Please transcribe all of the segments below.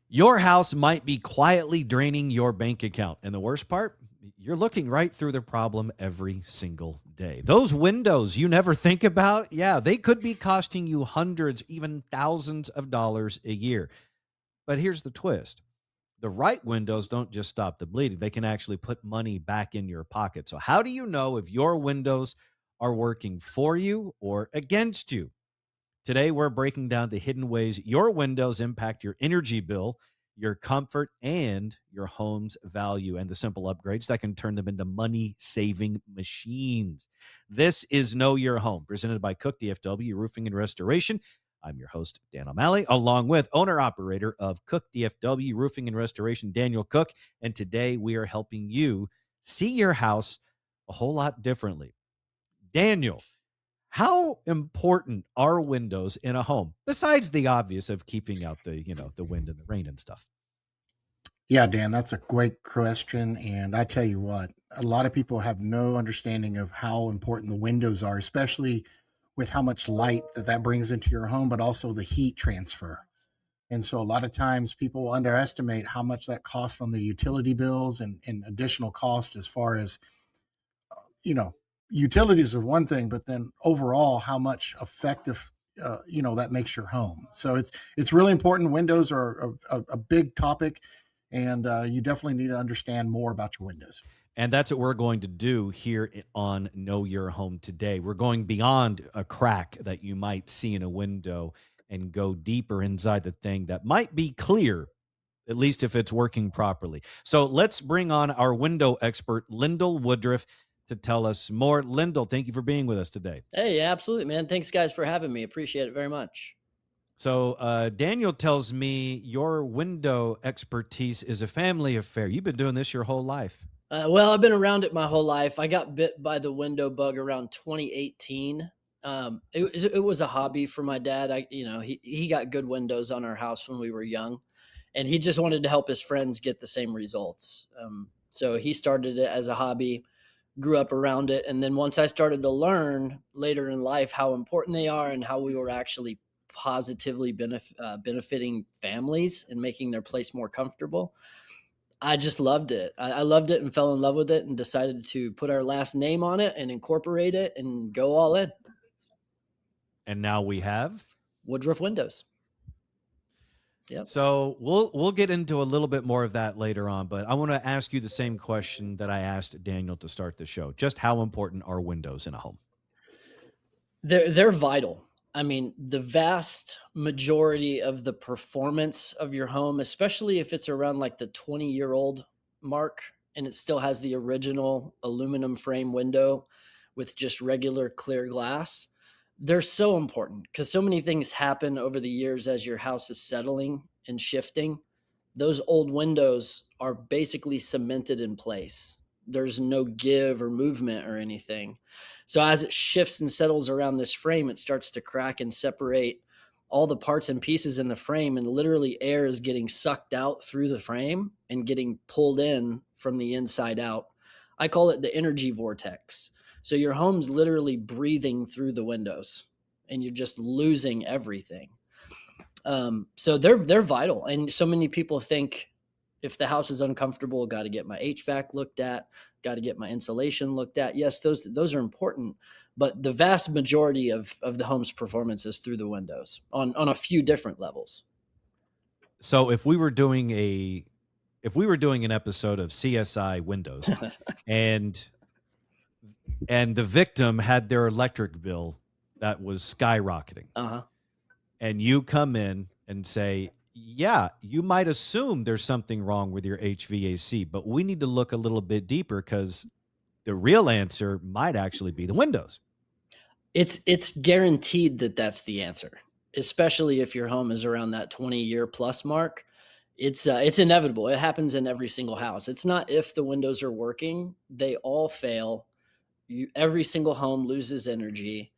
Your house might be quietly draining your bank account. And the worst part, you're looking right through the problem every single day. Those windows you never think about, yeah, they could be costing you hundreds, even thousands of dollars a year. But here's the twist. The right windows don't just stop the bleeding. They can actually put money back in your pocket. So how do you know if your windows are working for you or against you? Today, we're breaking down the hidden ways your windows impact your energy bill, your comfort, and your home's value, and the simple upgrades that can turn them into money saving machines. This is Know Your Home, presented by Cook DFW Roofing and Restoration. I'm your host, Dan O'Malley, along with owner operator of Cook DFW Roofing and Restoration, Daniel Cook. And today, we are helping you see your house a whole lot differently. Daniel, how important are windows in a home besides the obvious of keeping out the wind and the rain and stuff? Yeah, Dan, that's a great question. And I tell you what, a lot of people have no understanding of how important the windows are, especially with how much light that brings into your home, but also the heat transfer. And so a lot of times people underestimate how much that costs on their utility bills and additional cost as far as, you know, utilities are one thing, but then overall how much effective that makes your home. So it's really important. Windows are a big topic, and you definitely need to understand more about your windows. And that's what we're going to do here on Know Your Home today. We're going beyond a crack that you might see in a window and go deeper inside the thing that might be clear, at least if it's working properly. So let's bring on our window expert, Lyndall Woodruff, to tell us more. Lyndall, thank you for being with us today. Hey, absolutely, man. Thanks, guys, for having me. Appreciate it very much. So Daniel tells me your window expertise is a family affair. You've been doing this your whole life. Well, I've been around it my whole life. I got bit by the window bug around 2018. It was a hobby for my dad. He got good windows on our house when we were young, and he just wanted to help his friends get the same results. So he started it as a hobby, grew up around it, and then once I started to learn later in life how important they are and how we were actually positively benefiting families and making their place more comfortable, I just loved it. I loved it and fell in love with it and decided to put our last name on it and incorporate it and go all in. And now we have. Woodruff Windows. Yep. So we'll get into a little bit more of that later on, but I want to ask you the same question that I asked Daniel to start the show. Just how important are windows in a home? They're vital. I mean, the vast majority of the performance of your home, especially if it's around like the 20-year-old mark and it still has the original aluminum frame window with just regular clear glass, they're so important because so many things happen over the years as your house is settling and shifting. Those old windows are basically cemented in place. There's no give or movement or anything. So as it shifts and settles around this frame, it starts to crack and separate all the parts and pieces in the frame, and literally air is getting sucked out through the frame and getting pulled in from the inside out. I call it the energy vortex. So your home's literally breathing through the windows and you're just losing everything. So they're vital. And so many people think if the house is uncomfortable, got to get my HVAC looked at, got to get my insulation looked at. Yes, those are important, but the vast majority of the home's performance is through the windows on a few different levels. So if we were doing an episode of CSI Windows and the victim had their electric bill that was skyrocketing. Uh-huh. And you come in and say, yeah, you might assume there's something wrong with your HVAC, but we need to look a little bit deeper because the real answer might actually be the windows. It's guaranteed that that's the answer, especially if your home is around that 20-year plus mark. It's inevitable. It happens in every single house. It's not if the windows are working, they all fail. Every single home loses energy.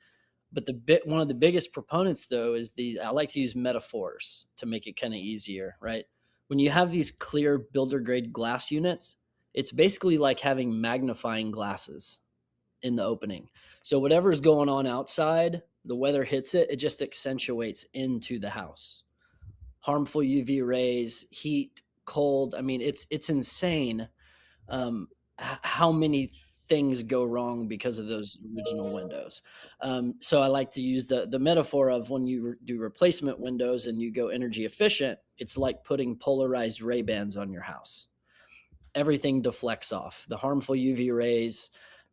But one of the biggest proponents, though, is I like to use metaphors to make it kind of easier, right? When you have these clear builder grade glass units, it's basically like having magnifying glasses in the opening. So whatever's going on outside, the weather hits it, it just accentuates into the house. harmful UV rays, heat, cold. I mean, it's insane how many things go wrong because of those original windows. So I like to use the metaphor of when you do replacement windows and you go energy efficient, it's like putting polarized Ray Bans on your house. Everything deflects off the harmful UV rays.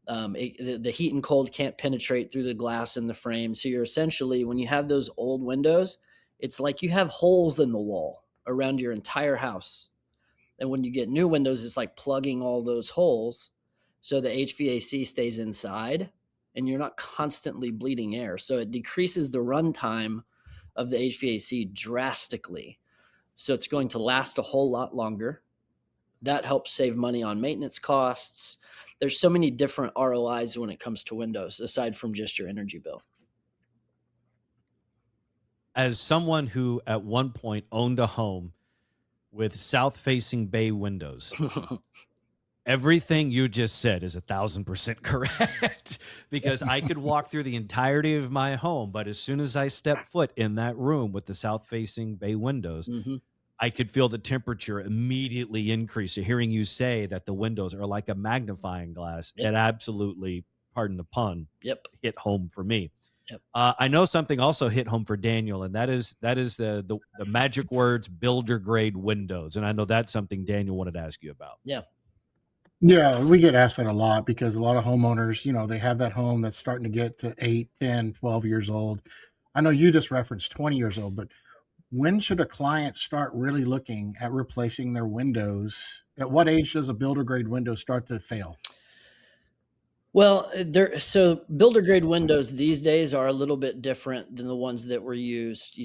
The heat and cold can't penetrate through the glass in the frame. So you're essentially, when you have those old windows, it's like you have holes in the wall around your entire house. And when you get new windows, it's like plugging all those holes so the HVAC stays inside and you're not constantly bleeding air. So it decreases the runtime of the HVAC drastically. So it's going to last a whole lot longer. That helps save money on maintenance costs. There's so many different ROIs when it comes to windows, aside from just your energy bill. As someone who at one point owned a home with south-facing bay windows, everything you just said is 1,000% correct because I could walk through the entirety of my home, but as soon as I step foot in that room with the south-facing bay windows, I could feel the temperature immediately increase. So hearing you say that the windows are like a magnifying glass, it absolutely, pardon the pun, hit home for me. I know something also hit home for Daniel, and that is the magic words builder grade windows. And I know that's something Daniel wanted to ask you about. Yeah, we get asked that a lot because a lot of homeowners, they have that home that's starting to get to 8, 10, 12 years old. I know you just referenced 20 years old, but when should a client start really looking at replacing their windows? At what age does a builder grade window start to fail? Well, so builder grade windows these days are a little bit different than the ones that were used,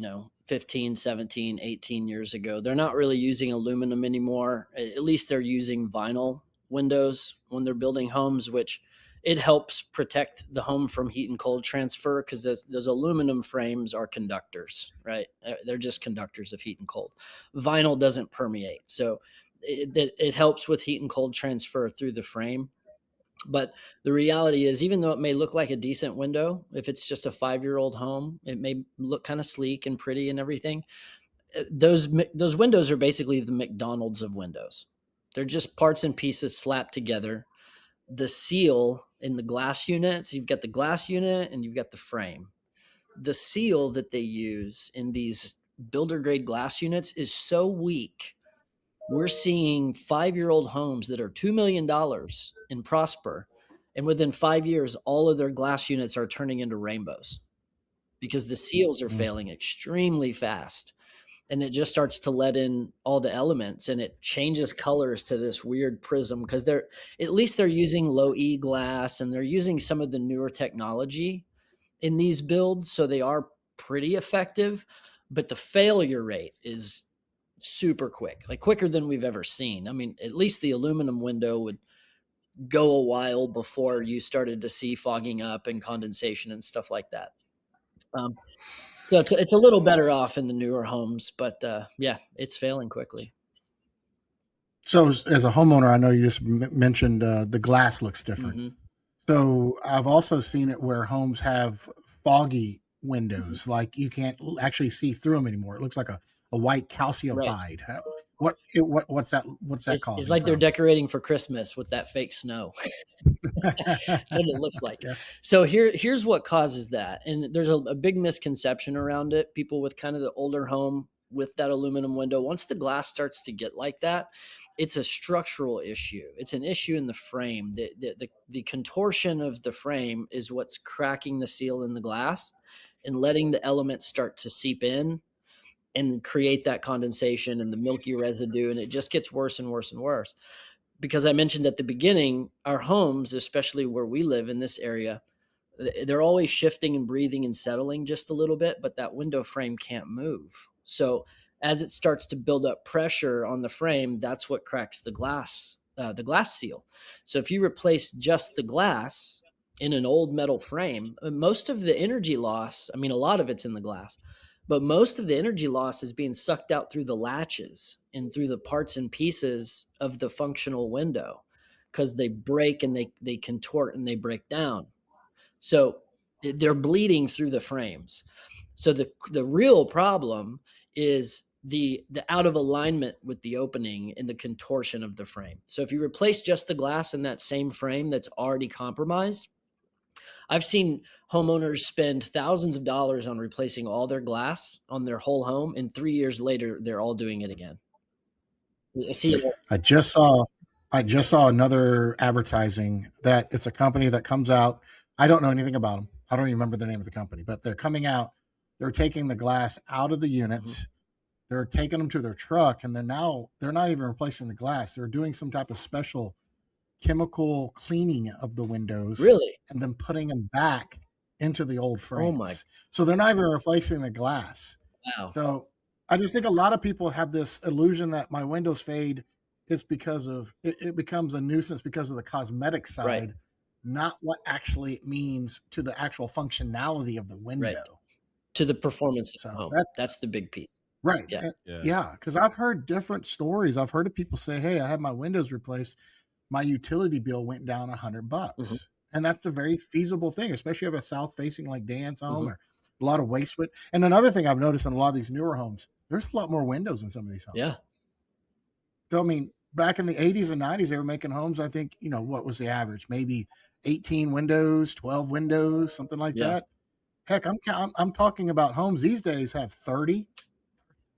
15, 17, 18 years ago. They're not really using aluminum anymore. At least they're using vinyl windows when they're building homes, which it helps protect the home from heat and cold transfer because those aluminum frames are conductors, right? They're just conductors of heat and cold. Vinyl doesn't permeate. So it helps with heat and cold transfer through the frame. But the reality is, even though it may look like a decent window, if it's just a 5-year-old home, it may look kind of sleek and pretty and everything. Those windows are basically the McDonald's of windows. They're just parts and pieces slapped together. The seal in the glass units, you've got the glass unit and you've got the frame. The seal that they use in these builder grade glass units is so weak. We're seeing 5-year-old homes that are $2 million in Prosper. And within 5 years, all of their glass units are turning into rainbows because the seals are failing extremely fast. And it just starts to let in all the elements and it changes colors to this weird prism because at least they're using low E glass and they're using some of the newer technology in these builds. So they are pretty effective, but the failure rate is super quick, like quicker than we've ever seen. I mean, at least the aluminum window would go a while before you started to see fogging up and condensation and stuff like that. So it's a little better off in the newer homes, but yeah, it's failing quickly. So as a homeowner, I know you just mentioned the glass looks different. So I've also seen it where homes have foggy windows, like you can't actually see through them anymore. It looks like a white calcified. What's that? What's that called? It's like they're decorating for Christmas with that fake snow. That's what it looks like. Yeah. So here's what causes that. And there's a big misconception around it. People with kind of the older home with that aluminum window, once the glass starts to get like that, it's a structural issue. It's an issue in the frame. The contortion of the frame is what's cracking the seal in the glass and letting the elements start to seep in and create that condensation and the milky residue. And it just gets worse and worse and worse. Because I mentioned at the beginning, our homes, especially where we live in this area, they're always shifting and breathing and settling just a little bit, but that window frame can't move. So as it starts to build up pressure on the frame, that's what cracks the glass seal. So if you replace just the glass in an old metal frame, most of the energy loss, I mean, a lot of it's in the glass, but most of the energy loss is being sucked out through the latches and through the parts and pieces of the functional window because they break and they contort and they break down. So they're bleeding through the frames. So the real problem is the out of alignment with the opening and the contortion of the frame. So if you replace just the glass in that same frame that's already compromised, I've seen homeowners spend thousands of dollars on replacing all their glass on their whole home, and 3 years later, they're all doing it again. I see it. I just saw another advertising that it's a company that comes out. I don't know anything about them. I don't even remember the name of the company, but they're coming out. They're taking the glass out of the units. They're taking them to their truck, and they're not even replacing the glass. They're doing some type of special chemical cleaning of the windows, Really? and then putting them back into the old Oh my! frames. So they're not even replacing the glass. Wow. So I just think a lot of people have this illusion that my windows fade. It's because of it becomes a nuisance because of the cosmetic side, Right. not what actually it means to the actual functionality of the window. Right. To the performance of the So home. that's That's the big piece. right. Yeah. Yeah, because I've heard different stories. I've heard of people say, "Hey, I had my windows replaced. My utility bill went down $100," Mhm. and that's a very feasible thing, especially if you have a south facing like Dan's home Mhm. or a lot of waste. And another thing I've noticed in a lot of these newer homes, there's a lot more windows in some of these homes. Yeah. So I mean, back in the 80s and 90s, they were making homes. I think what was the average? Maybe 18 windows, 12 windows, something like Yeah. that. Heck, I'm talking about homes these days have 30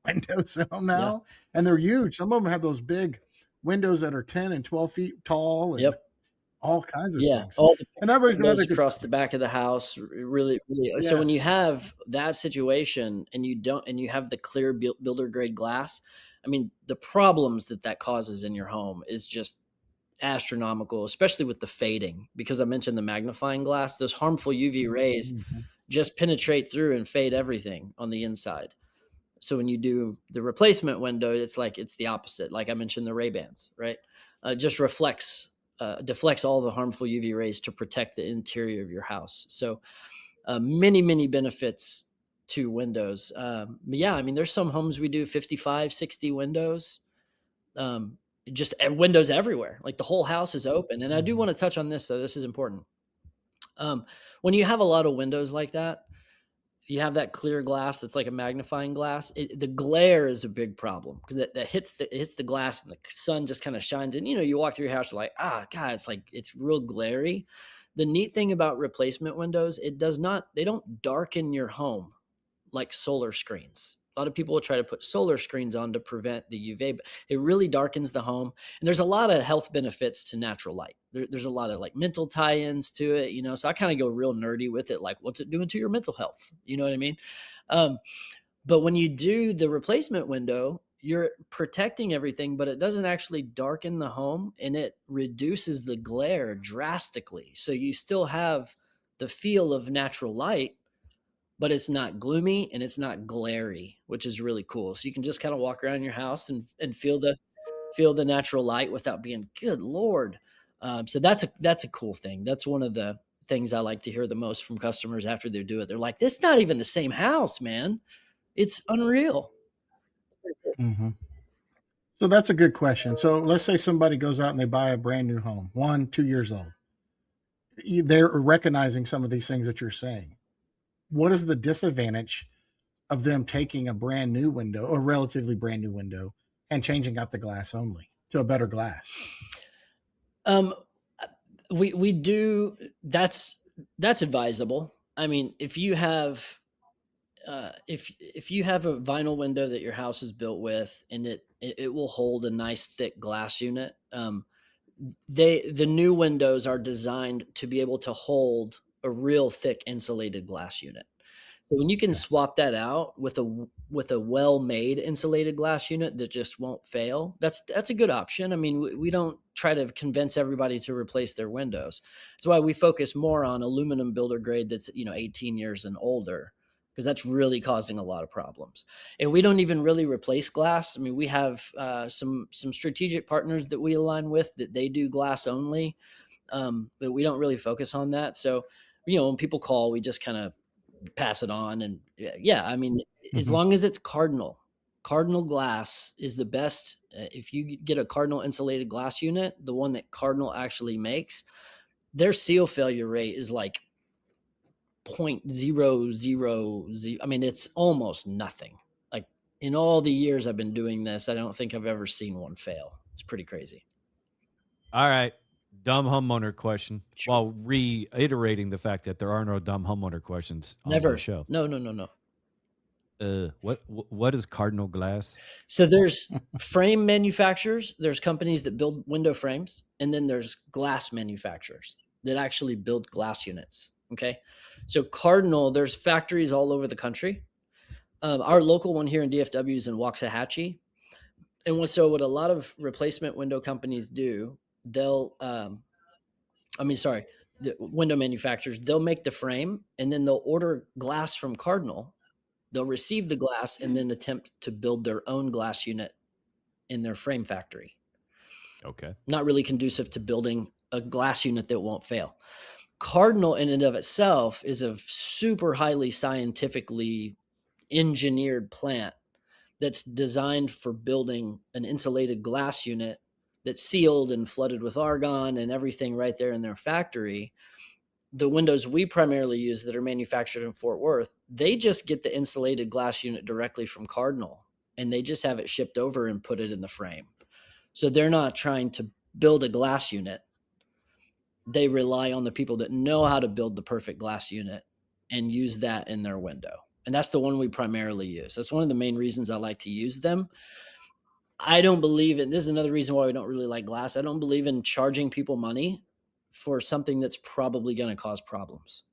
windows in them now, and they're huge. Some of them have those big windows that are 10 and 12 feet tall, and Yep. all kinds of Yeah. things. All the And that brings goes another good across the back of the house. Really. So when you yes. have that situation and you have the clear builder grade glass, I mean, the problems that causes in your home is just astronomical, especially with the fading, because I mentioned the magnifying glass. Those harmful UV rays Mhm. just penetrate through and fade everything on the inside. So when you do the replacement window, it's the opposite. Like I mentioned, the Ray-Bans, right? Just deflects all the harmful UV rays to protect the interior of your house. So many benefits to windows. But yeah, I mean, there's some homes we do 55, 60 windows. Just windows everywhere. Like the whole house is open. And I do want to touch on this, though. This is important. When you have a lot of windows like that, you have that clear glass that's like a magnifying glass. The glare is a big problem because that hits the glass and the sun just kind of shines in. You walk through your house, you're like, God, it's real glary. The neat thing about replacement windows, they don't darken your home like solar screens. A lot of people will try to put solar screens on to prevent the UV, but it really darkens the home. And there's a lot of health benefits to natural light. There's a lot of like mental tie-ins to it, so I kind of go real nerdy with it. Like, what's it doing to your mental health? You know what I mean? But when you do the replacement window, you're protecting everything, but it doesn't actually darken the home and it reduces the glare drastically. So you still have the feel of natural light, but it's not gloomy and it's not glary, which is really cool. So you can just kind of walk around your house and feel the natural light without being, good Lord. So that's a cool thing. That's one of the things I like to hear the most from customers after they do it. They're like, "This is not even the same house, man. It's unreal." Mhm. So that's a good question. So let's say somebody goes out and they buy a brand new home, 1, 2 years old. They're recognizing some of these things that you're saying. What is the disadvantage of them taking a brand new window, or relatively brand new window, and changing out the glass only to a better glass? Um, we do that's advisable. I mean, if you have if you have a vinyl window that your house is built with, and it will hold a nice thick glass unit. The new windows are designed to be able to hold a real thick insulated glass unit. So when you can Okay. swap that out with a well-made insulated glass unit that just won't fail, that's a good option. I mean, we don't try to convince everybody to replace their windows. That's why we focus more on aluminum builder grade that's 18 years and older, because that's really causing a lot of problems. And we don't even really replace glass. I mean, we have some strategic partners that we align with that they do glass only, but we don't really focus on that. So, when people call, we just kind of pass it on. And yeah, I mean, as Mhm. long as it's Cardinal glass is the best. If you get a Cardinal insulated glass unit, the one that Cardinal actually makes, their seal failure rate is like 0.000. I mean, it's almost nothing. Like in all the years I've been doing this, I don't think I've ever seen one fail. It's pretty crazy. All right. Dumb homeowner question. Sure. While reiterating the fact that there are no dumb homeowner questions on Never. the show. No. What is cardinal glass? So there's frame manufacturers, there's companies that build window frames, and then there's glass manufacturers that actually build glass units. Okay. So Cardinal, there's factories all over the country. Our local one here in DFW is in Waxahachie. And what a lot of replacement window companies do, they'll, the window manufacturers, they'll make the frame and then they'll order glass from Cardinal. They'll receive the glass and then attempt to build their own glass unit in their frame factory. Okay. Not really conducive to building a glass unit that won't fail. Cardinal in and of itself is a super highly scientifically engineered plant that's designed for building an insulated glass unit that's sealed and flooded with argon and everything right there in their factory. The windows we primarily use that are manufactured in Fort Worth, they just get the insulated glass unit directly from Cardinal, and they just have it shipped over and put it in the frame. So they're not trying to build a glass unit. They rely on the people that know how to build the perfect glass unit and use that in their window. And that's the one we primarily use. That's one of the main reasons I like to use them. I don't believe in, this is another reason why we don't really like glass. I don't believe in charging people money for something that's probably going to cause problems.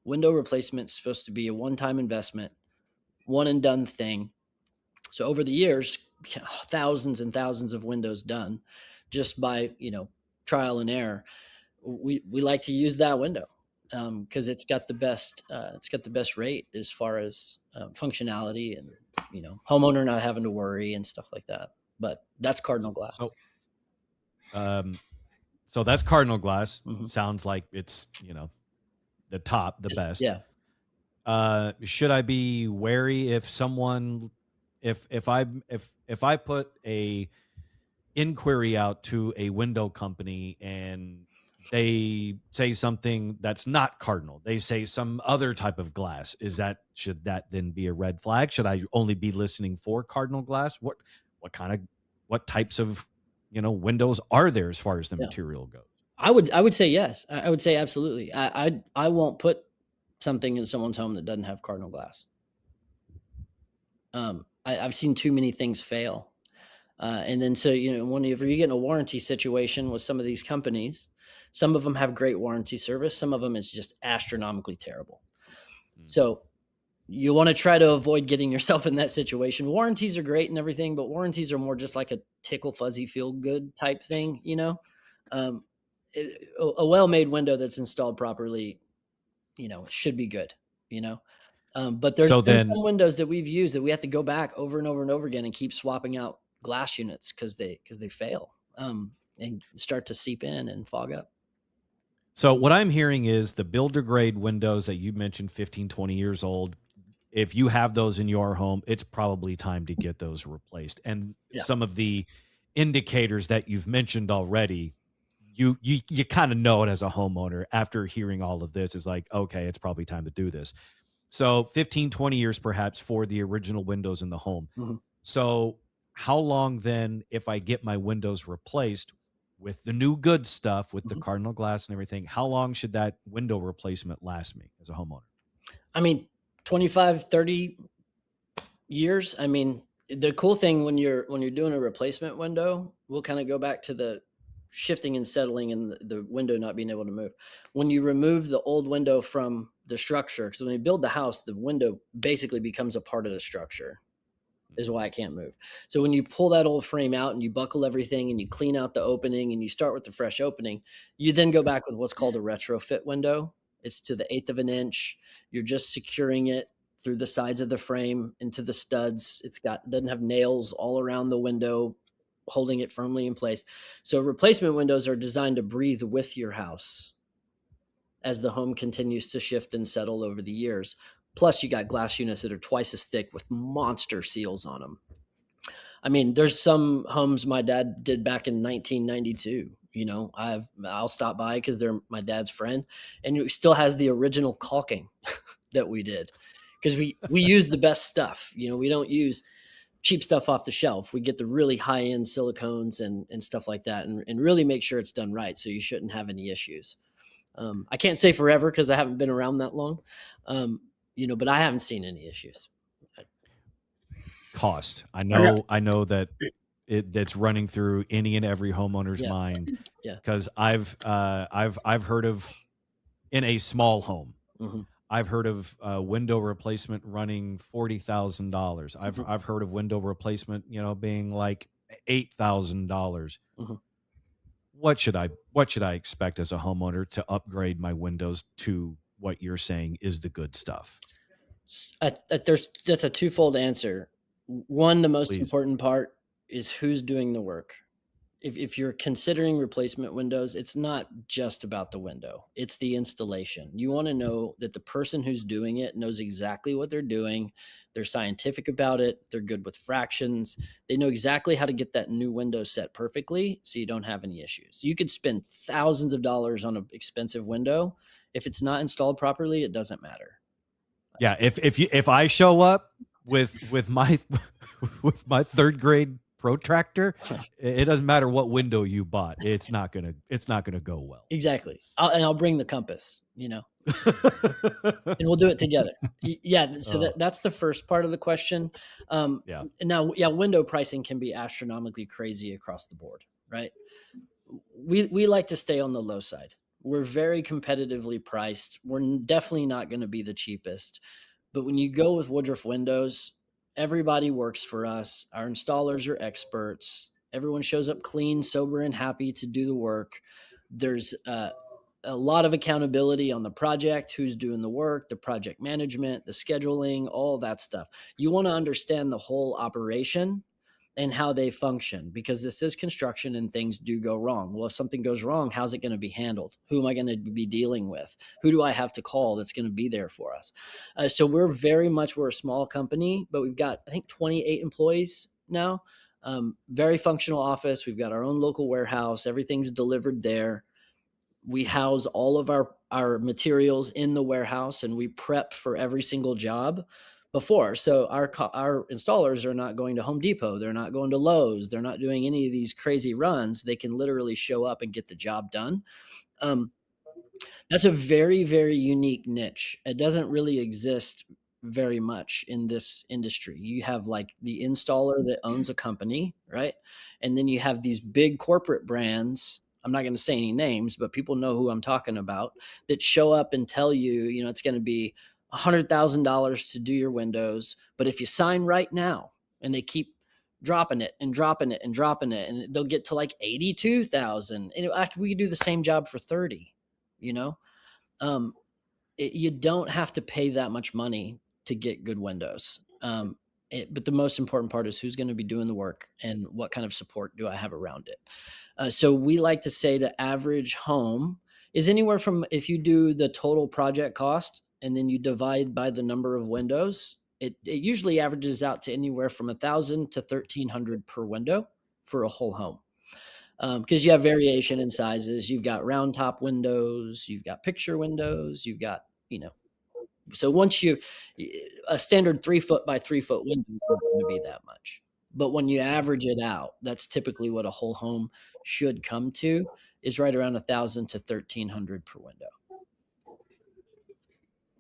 Window replacement is supposed to be a one-time investment, one and done thing. So over the years, thousands and thousands of windows done just by, trial and error. We like to use that window because it's got the best rate as far as functionality and, homeowner not having to worry and stuff like that. But that's Cardinal glass. So that's Cardinal glass. Mhm. Sounds like it's, the top, the best. Yeah. Should I be wary if someone, if I put a inquiry out to a window company and they say something that's not Cardinal, they say some other type of glass, should that then be a red flag? Should I only be listening for Cardinal glass? What types of, windows are there as far as the material goes? I would say yes. I would say absolutely. I won't put something in someone's home that doesn't have Cardinal glass. I've seen too many things fail. And then, so, whenever you get in a warranty situation with some of these companies, some of them have great warranty service. Some of them is just astronomically terrible. So you want to try to avoid getting yourself in that situation. Warranties are great and everything, but warranties are more just like a tickle fuzzy feel good type thing. A well-made window that's installed properly, should be good, but there's been some windows that we've used that we have to go back over and over and over again and keep swapping out glass units because they fail and start to seep in and fog up. So what I'm hearing is the builder grade windows that you mentioned, 15, 20 years old, if you have those in your home, it's probably time to get those replaced. And some of the indicators that you've mentioned already, you kind of know it as a homeowner after hearing all of this is like, okay, it's probably time to do this. So 15, 20 years perhaps for the original windows in the home. Mm-hmm. So how long then, if I get my windows replaced with the new good stuff, with the Cardinal glass and everything, how long should that window replacement last me as a homeowner? I mean, 25, 30 years. I mean, the cool thing when you're doing a replacement window, we'll kind of go back to the shifting and settling and the window not being able to move. When you remove the old window from the structure, because when you build the house, the window basically becomes a part of the structure. Is why it can't move. So when you pull that old frame out and you buckle everything and you clean out the opening and you start with the fresh opening, you then go back with what's called a retrofit window. It's to the 1/8 of an inch. You're just securing it through the sides of the frame into the studs. Doesn't have nails all around the window holding it firmly in place. So replacement windows are designed to breathe with your house as the home continues to shift and settle over the years. Plus, you got glass units that are twice as thick with monster seals on them. I mean, there's some homes my dad did back in 1992. I'll stop by because they're my dad's friend, and it still has the original caulking that we did because we use the best stuff. We don't use cheap stuff off the shelf. We get the really high end silicones and stuff like that, and really make sure it's done right. So you shouldn't have any issues. I can't say forever because I haven't been around that long, but I haven't seen any issues. Cost. I know that that's running through any and every homeowner's mind. Yeah. Because I've heard of, in a small home, I've heard of window replacement running $40,000. I've heard of window replacement, being like $8,000. What should I expect as a homeowner to upgrade my windows to what you're saying is the good stuff? That's a twofold answer. One, the most Please. important part is who's doing the work. If you're considering replacement windows, it's not just about the window. It's the installation. You want to know that the person who's doing it knows exactly what they're doing. They're scientific about it. They're good with fractions. They know exactly how to get that new window set perfectly so you don't have any issues. You could spend thousands of dollars on an expensive window. If it's not installed properly, it doesn't matter. Yeah, if I show up with my with my third grade protractor, it doesn't matter what window you bought. It's not gonna go well. Exactly. I'll bring the compass, and we'll do it together. Yeah. So that's the first part of the question. Now, window pricing can be astronomically crazy across the board, right? We like to stay on the low side. We're very competitively priced. We're definitely not going to be the cheapest, but when you go with Woodruff Windows, everybody works for us. Our installers are experts. Everyone shows up clean, sober, and happy to do the work. There's a lot of accountability on the project, who's doing the work, the project management, the scheduling, all that stuff. You want to understand the whole operation and how they function, because this is construction and things do go wrong. Well, if something goes wrong, how's it going to be handled? Who am I going to be dealing with? Who do I have to call that's going to be there for us? So we're a small company, but we've got, I think, 28 employees now. Very functional office. We've got our own local warehouse. Everything's delivered there. We house all of our materials in the warehouse, and we prep for every single job before. So our installers are not going to Home Depot. They're not going to Lowe's. They're not doing any of these crazy runs. They can literally show up and get the job done. That's a very, very unique niche. It doesn't really exist very much in this industry. You have like the installer that owns a company, right? And then you have these big corporate brands. I'm not going to say any names, but people know who I'm talking about, that show up and tell you, it's going to be $100,000 to do your windows. But if you sign right now, and they keep dropping it and dropping it and dropping it, and they'll get to like 82,000. And we could do the same job for 30, you don't have to pay that much money to get good windows. But the most important part is who's going to be doing the work and what kind of support do I have around it. So we like to say the average home is anywhere from, if you do the total project cost and then you divide by the number of windows, it usually averages out to anywhere from $1,000 to $1,300 per window for a whole home. Because you have variation in sizes. You've got round top windows, you've got picture windows, you've got, so once a standard 3 foot by 3 foot window is not going to be that much. But when you average it out, that's typically what a whole home should come to, is right around $1,000 to $1,300 per window.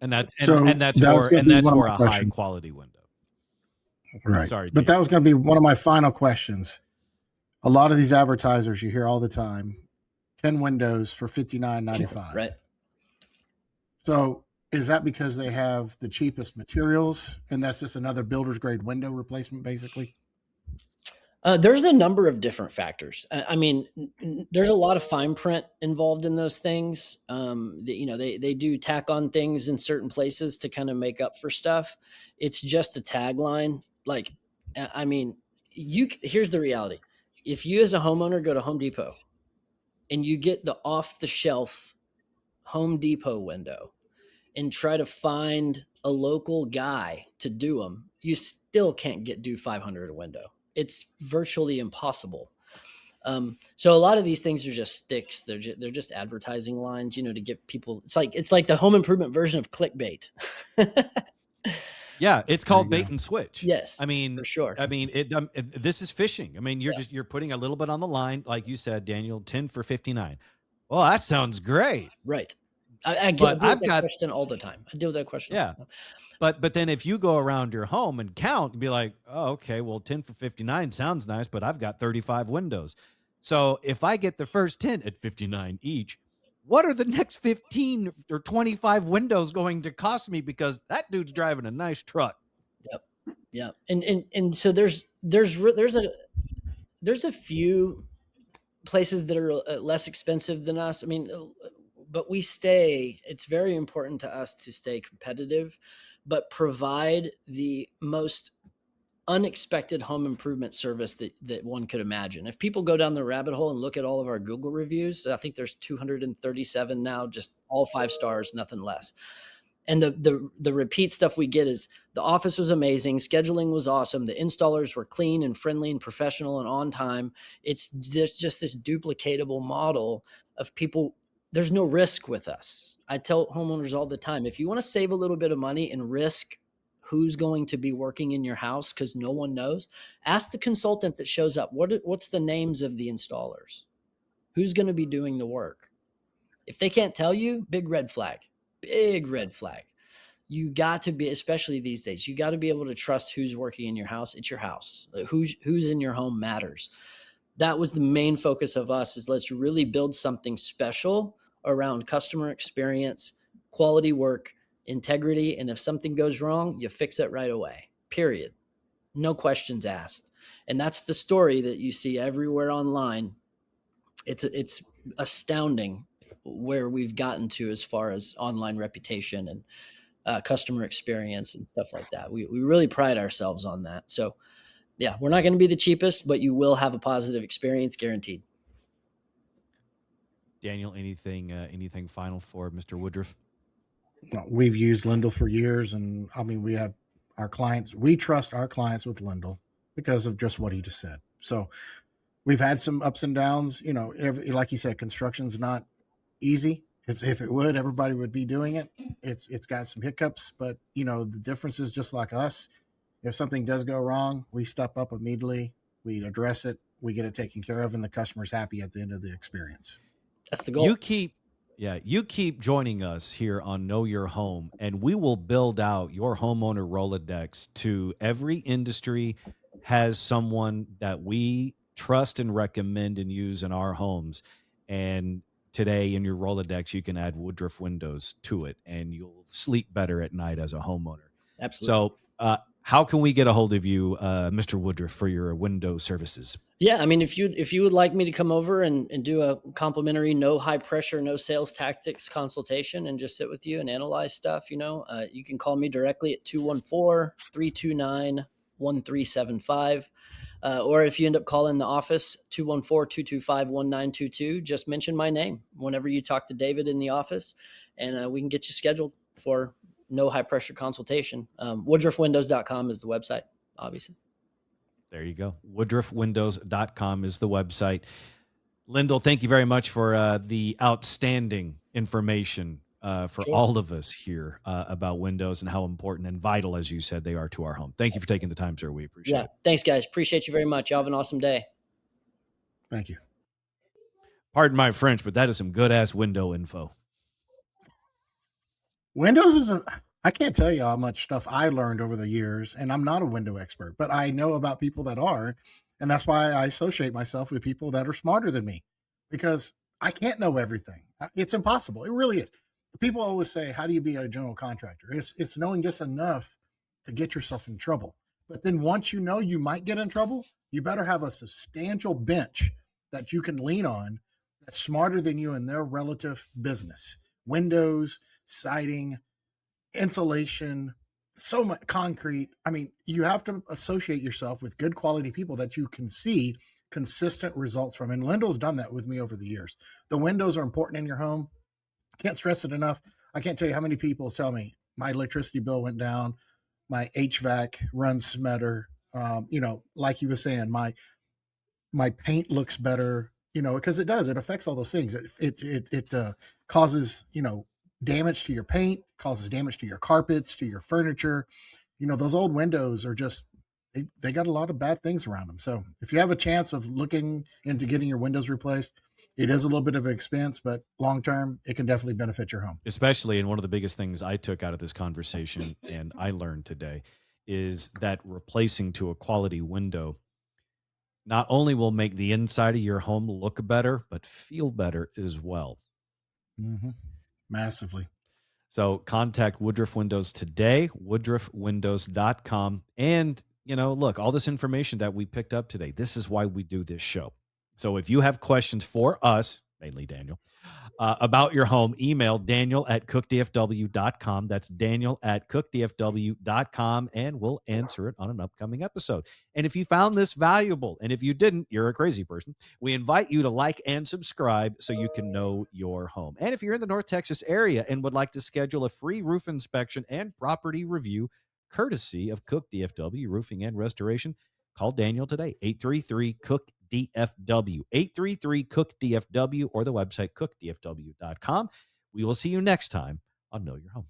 And that's for a high quality window. Right. Sorry, but that was going to be one of my final questions. A lot of these advertisers you hear all the time, 10 windows for $59.95. Right. So is that because they have the cheapest materials and that's just another builder's grade window replacement, basically? There's a number of different factors. I mean, there's a lot of fine print involved in those things. They do tack on things in certain places to kind of make up for stuff. It's just a tagline. Like, I mean, here's the reality. If you as a homeowner go to Home Depot and you get the off the shelf Home Depot window and try to find a local guy to do them, you still can't do $500 a window. It's virtually impossible. So a lot of these things are just sticks. They're just advertising lines, to get people. It's like the home improvement version of clickbait. Yeah, it's There called you bait go. and switch. Yes, I mean, for sure. this is fishing. I mean, Yeah. you're putting a little bit on the line, like you said, Daniel, 10 for 59. Well, that sounds great. Right. I deal But with I've that got, question all the time. I deal with that question all yeah. the time. But then if you go around your home and count and be like, oh, okay, well, 10 for 59 sounds nice, but I've got 35 windows. So if I get the first 10 at 59 each, what are the next 15 or 25 windows going to cost me? Because that dude's driving a nice truck. Yep. Yeah. And so there's a few places that are less expensive than us. I mean, but it's very important to us to stay competitive, but provide the most unexpected home improvement service that one could imagine. If people go down the rabbit hole and look at all of our Google reviews, I think there's 237 now, just all 5 stars, nothing less. And the repeat stuff we get is the office was amazing, scheduling was awesome, the installers were clean and friendly and professional and on time. It's just this duplicatable model of people. There's no risk with us. I tell homeowners all the time, if you want to save a little bit of money and risk who's going to be working in your house because no one knows, ask the consultant that shows up, what's the names of the installers? Who's going to be doing the work? If they can't tell you, big red flag. Big red flag. You got to be, especially these days, you got to be able to trust who's working in your house. It's your house. Who's in your home matters. That was the main focus of us, is let's really build something special around customer experience, quality work, integrity. And if something goes wrong, you fix it right away, period. No questions asked. And that's the story that you see everywhere online. It's astounding where we've gotten to as far as online reputation and customer experience and stuff like that. We really pride ourselves on that. So yeah, we're not going to be the cheapest, but you will have a positive experience guaranteed. Daniel, anything final for Mr. Woodruff? Well, we've used Lindell for years, and I mean, we have our clients. We trust our clients with Lindell because of just what he just said. So we've had some ups and downs. You know, like you said, construction's not easy. It's, if it would, everybody would be doing it. It's got some hiccups, but you know, the difference is just like us. If something does go wrong, we step up immediately. We address it. We get it taken care of, and the customer's happy at the end of the experience. That's the goal. You keep joining us here on Know Your Home, and we will build out your homeowner Rolodex to every industry has someone that we trust and recommend and use in our homes. And today in your Rolodex, you can add Woodruff Windows to it, and you'll sleep better at night as a homeowner. Absolutely. So, how can we get a hold of you, Mr. Woodruff, for your window services? Yeah, I mean, if you would like me to come over and do a complimentary, no high pressure, no sales tactics consultation and just sit with you and analyze stuff, you can call me directly at 214-329-1375. Or if you end up calling the office, 214-225-1922, just mention my name whenever you talk to David in the office, and we can get you scheduled for no high pressure consultation. WoodruffWindows.com is the website, obviously. There you go. WoodruffWindows.com is the website. Lindell, thank you very much for the outstanding information for all of us here about windows and how important and vital, as you said, they are to our home. Thank you for taking the time, sir. We appreciate it. Thanks, guys. Appreciate you very much. Y'all have an awesome day. Thank you. Pardon my French, but that is some good-ass window info. Windows isn't, I can't tell you how much stuff I learned over the years, and I'm not a window expert, but I know about people that are, and that's why I associate myself with people that are smarter than me, because I can't know everything. It's impossible. It really is. People always say, how do you be a general contractor? It's knowing just enough to get yourself in trouble. But then once you know you might get in trouble, you better have a substantial bench that you can lean on that's smarter than you in their relative business. Windows, siding, insulation, so much concrete. I mean, you have to associate yourself with good quality people that you can see consistent results from. And Lindell's done that with me over the years. The windows are important in your home. Can't stress it enough. I can't tell you how many people tell me my electricity bill went down, my HVAC runs better. Like he was saying, my paint looks better, because it does. It affects all those things. It causes, damage to your paint, causes damage to your carpets, to your furniture. those old windows are just, they got a lot of bad things around them. So if you have a chance of looking into getting your windows replaced, it is a little bit of an expense, but long term, it can definitely benefit your home. Especially, and one of the biggest things I took out of this conversation and I learned today is that replacing to a quality window not only will make the inside of your home look better, but feel better as well. Hmm. Massively. So contact Woodruff Windows today, woodruffwindows.com. And, look, all this information that we picked up today, this is why we do this show. So if you have questions for us, mainly Daniel, about your home, email daniel@cookdfw.com. That's daniel@cookdfw.com, and we'll answer it on an upcoming episode. And if you found this valuable, and if you didn't, you're a crazy person, we invite you to like and subscribe so you can know your home. And if you're in the North Texas area and would like to schedule a free roof inspection and property review, courtesy of Cook DFW Roofing and Restoration, call Daniel today, 833-COOK-DFW, 833-COOK-DFW, or the website cookdfw.com. We will see you next time on Know Your Home.